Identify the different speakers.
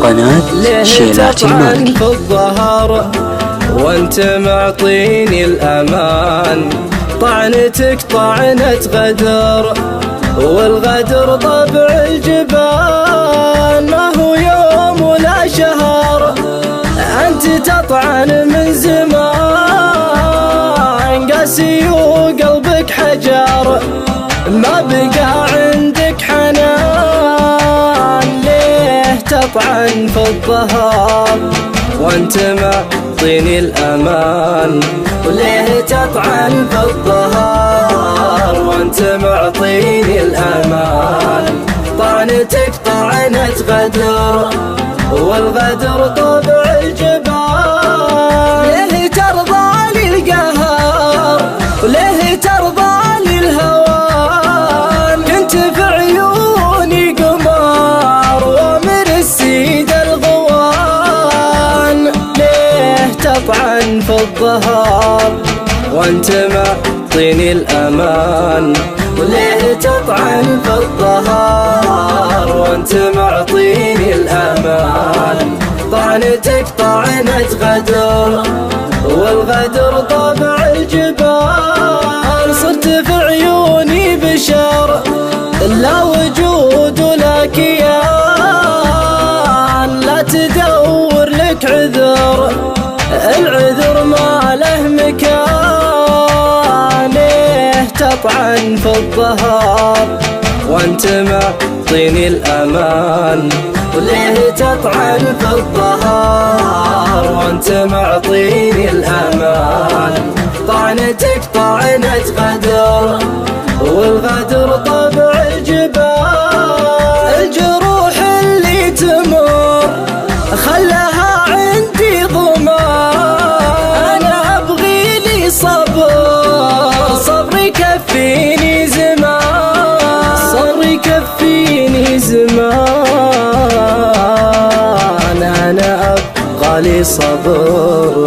Speaker 1: قناة شيلات المالكي.
Speaker 2: في الظهر وانت معطيني الأمان، طعنتك طعنة غدر والغدر طبع الجبان، ما هو يوم ولا شهر أنت تطعن من زمان، قاسي وقلبك حجر ما بقى عندك حنان، ليه تطعن في الظهر وانت معطيني الأمان، وليه تطعن في الظهر وانت معطيني الأمان، طعنتك طعنة غدر والغدر طبع الجبال، ليه ترضى لي القهر وليه ترضى لي الهوان، كنت في عيوني قمر ومن السيد الغوان، ليه تطعن في الظهر وانت معطيني الأمان، وليه تطعن في الظهر وانت معطيني الأمان، طعنتك طعنة غدر والغدر طبع الجبال، صرت في عيوني بشر لا وجود ولا كيان، لا تدور لك عذر العذر ما له مكان، ليه تطعن في الظهر وانت معطيني الأمان، وليه تطعن في الظهر وانت معطيني الأمان، طعنتك طعنة غدر والغدر طبع الجبال، الجروح اللي تمر خلاها عندي ضمان، أنا أبغي لي صبر صبري كفيني زمان، صبري كفيني زمان، أنا أبغى لي صبر